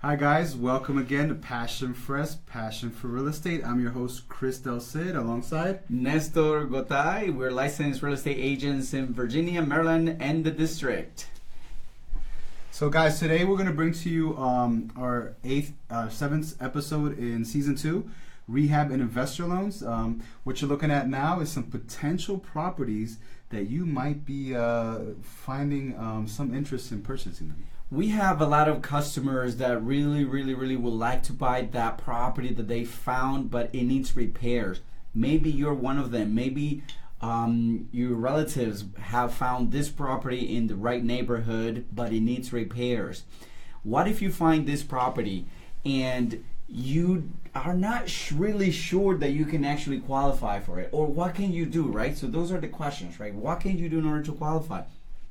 Hi guys, welcome again to Passion Fresh, Passion for Real Estate. I'm your host, Cris Del Cid, alongside Nestor Gotay. We're licensed real estate agents in Virginia, Maryland, and the district. So guys, today we're going to bring to you our seventh episode in season 2, Rehab and Investor Loans. What you're looking at now is some potential properties that you might be finding some interest in purchasing them. We have a lot of customers that really would like to buy that property that they found, but it needs repairs. Maybe you're one of them. Maybe your relatives have found this property in the right neighborhood, but it needs repairs. What if you find this property and you are not really sure that you can actually qualify for it? Or what can you do, right? So those are the questions, right? What can you do in order to qualify?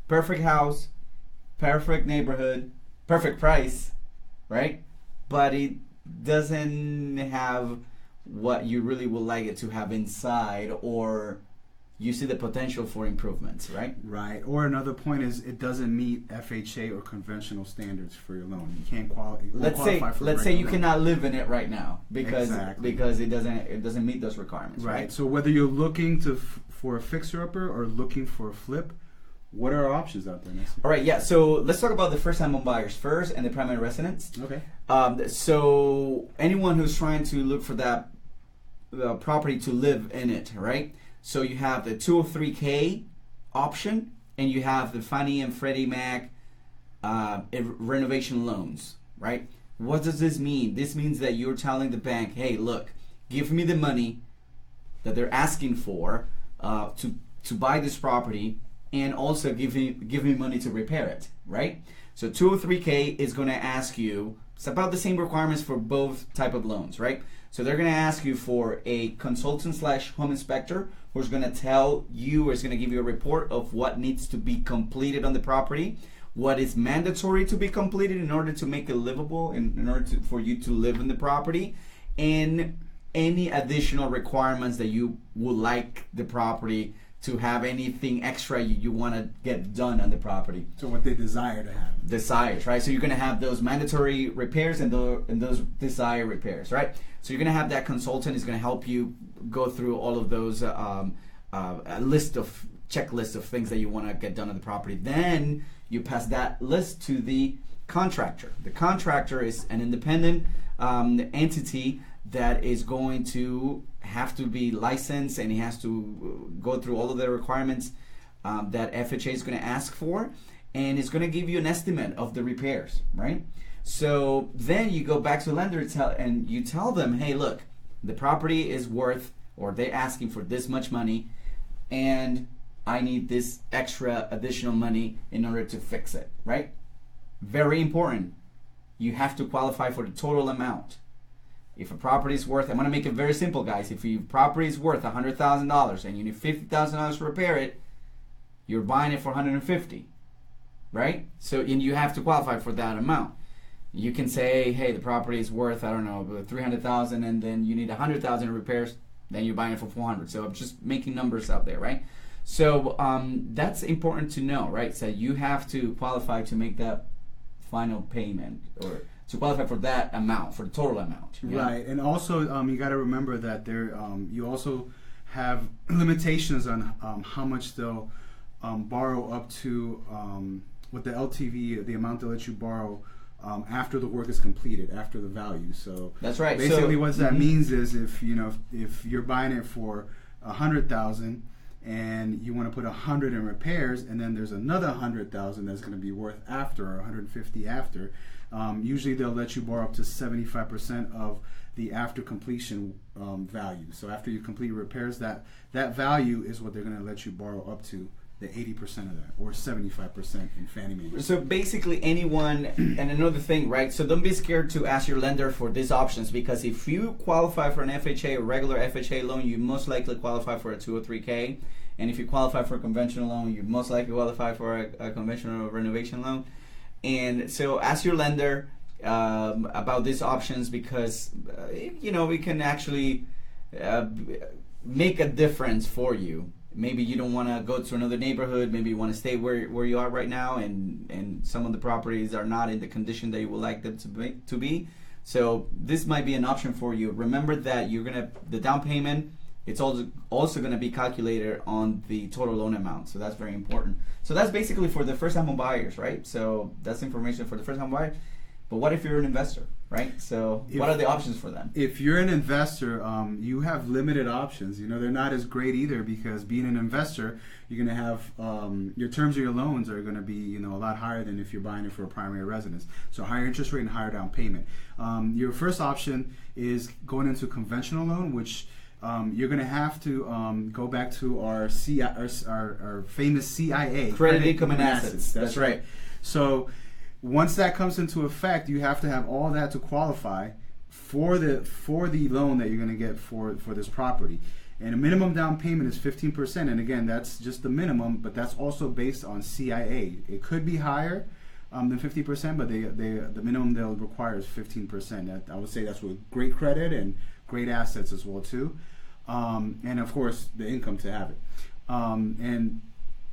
Perfect house, perfect neighborhood, perfect price, right? But it doesn't have what you really would like it to have inside, or you see the potential for improvements, right? Right. Or another point is it doesn't meet FHA or conventional standards for your loan. You can't qualify for let's say you loan. cannot live in it right now because Exactly. it doesn't meet those requirements, right? So whether you're looking for a fixer-upper or looking for a flip, what are our options out there, Nestor? All right, yeah. So let's talk about the first-time home buyers first and the primary residents. Okay. So anyone who's trying to look for that property to live in it, right? So you have the 203K option, and you have the Fannie and Freddie Mac renovation loans, right? What does this mean? This means that you're telling the bank, hey, look, give me the money that they're asking for to buy this property, and also give me money to repair it, right? So 203K is going to ask you, it's about the same requirements for both type of loans, right? So they're going to ask you for a consultant / home inspector who's going to tell you, or is going to give you a report of what needs to be completed on the property, what is mandatory to be completed in order to make it livable, in order for you to live in the property, and any additional requirements that you would like the property to have, anything extra you want to get done on the property. So what they desire to have. Desires, right? So you're going to have those mandatory repairs and those desired repairs, right? So you're going to have that consultant is going to help you go through all of those a checklist of things that you want to get done on the property. Then you pass that list to the contractor. The contractor is an independent entity that is going to have to be licensed, and he has to go through all of the requirements that FHA is going to ask for, and it's going to give you an estimate of the repairs, right? So then you go back to the lender and you tell them, hey, look, the property is worth, or they're asking for this much money, and I need this extra additional money in order to fix it, right? Very important. You have to qualify for the total amount. If a property is worth, I'm going to make it very simple, guys. If your property is worth $100,000 and you need $50,000 to repair it, you're buying it for $150,000, right? So, and you have to qualify for that amount. You can say, hey, the property is worth, I don't know, $300,000, and then you need $100,000 in repairs, then you're buying it for $400,000. So I'm just making numbers out there, right? So that's important to know, right? So you have to qualify to make that final payment, or to qualify for that amount, for the total amount. Right, and also you got to remember that there you also have limitations on how much they'll borrow up to with the LTV, the amount they'll let you borrow after the work is completed, after the value. So that's right. Basically, what that means is if you're buying it for $100,000 and you want to put $100 in repairs, and then there's another $100,000 that's going to be worth after, or $150,000 after. Usually they'll let you borrow up to 75% of the after completion value. So after you complete repairs, that value is what they're going to let you borrow up to, the 80% of that, or 75% in Fannie Mae. So basically anyone, and another thing, right? So don't be scared to ask your lender for these options, because if you qualify for an FHA, a regular FHA loan, you most likely qualify for a 203K. And if you qualify for a conventional loan, you most likely qualify for a conventional renovation loan. And so ask your lender about these options, because we can actually make a difference for you maybe you don't want to go to another neighborhood. Maybe you want to stay where you are right now, and some of the properties are not in the condition that you would like them to be. So this might be an option for you. Remember that the down payment, it's also going to be calculated on the total loan amount. So that's very important. So that's basically for the first-time home buyers, right? So that's information for the first-time buyer. But what if you're an investor, right? So what are the options for them? If you're an investor, you have limited options. You know, they're not as great either, because being an investor, you're going to have your terms of your loans are going to be, you know, a lot higher than if you're buying it for a primary residence. So higher interest rate and higher down payment. Your first option is going into a conventional loan, which you're going to have to go back to our famous CIA, Credit Income and Assets. That's right. So once that comes into effect, you have to have all that to qualify for the loan that you're going to get for this property. And a minimum down payment is 15%. And again, that's just the minimum, but that's also based on CIA. It could be higher than 50%, but the minimum they'll require is 15%. I would say that's with great credit and great assets as well too. And of course, the income to have it. And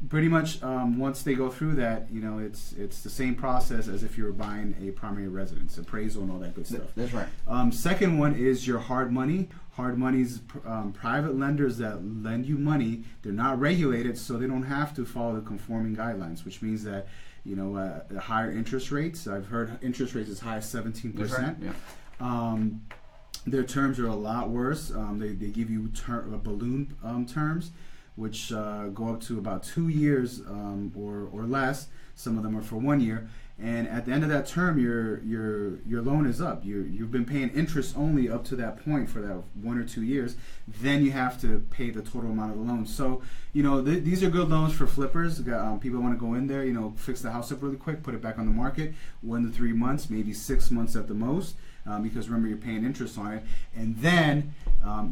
pretty much once they go through that, you know, it's the same process as if you were buying a primary residence, appraisal and all that good stuff. That's right. Second one is your hard money. Hard money's private lenders that lend you money. They're not regulated, so they don't have to follow the conforming guidelines, which means that, you know, the higher interest rates. I've heard interest rates as high as 17%. That's right. Yeah. Their terms are a lot worse. They give you balloon terms, which go up to about 2 years or less. Some of them are for 1 year, and at the end of that term, your loan is up. You've been paying interest only up to that point for that 1 or 2 years. Then you have to pay the total amount of the loan. So, you know, these are good loans for flippers. People want to go in there, you know, fix the house up really quick, put it back on the market, 1 to 3 months, maybe 6 months at the most. Because remember, you're paying interest on it, and then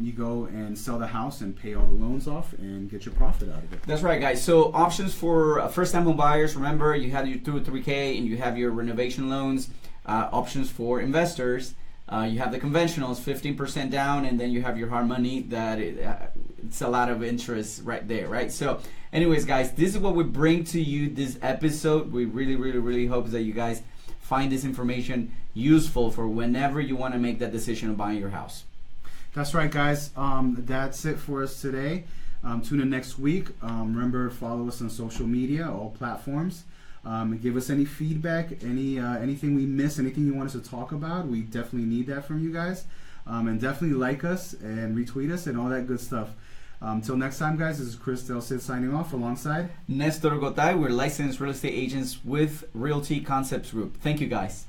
you go and sell the house and pay all the loans off and get your profit out of it. That's right, guys. So options for first-time home buyers. Remember, you have your 2 or 3K, and you have your renovation loans. Options for investors. You have the conventionals, 15% down, and then you have your hard money. It's a lot of interest right there, right? So, anyways, guys, this is what we bring to you this episode. We really, really, really hope that you guys find this information useful for whenever you want to make that decision of buying your house. That's right, guys. That's it for us today. Tune in next week. Remember, follow us on social media, all platforms. Give us any feedback, anything we missed, anything you want us to talk about. We definitely need that from you guys. And definitely like us and retweet us and all that good stuff. Until next time, guys, this is Cris Del Cid signing off alongside Nestor Gotay. We're licensed real estate agents with Realty Concepts Group. Thank you, guys.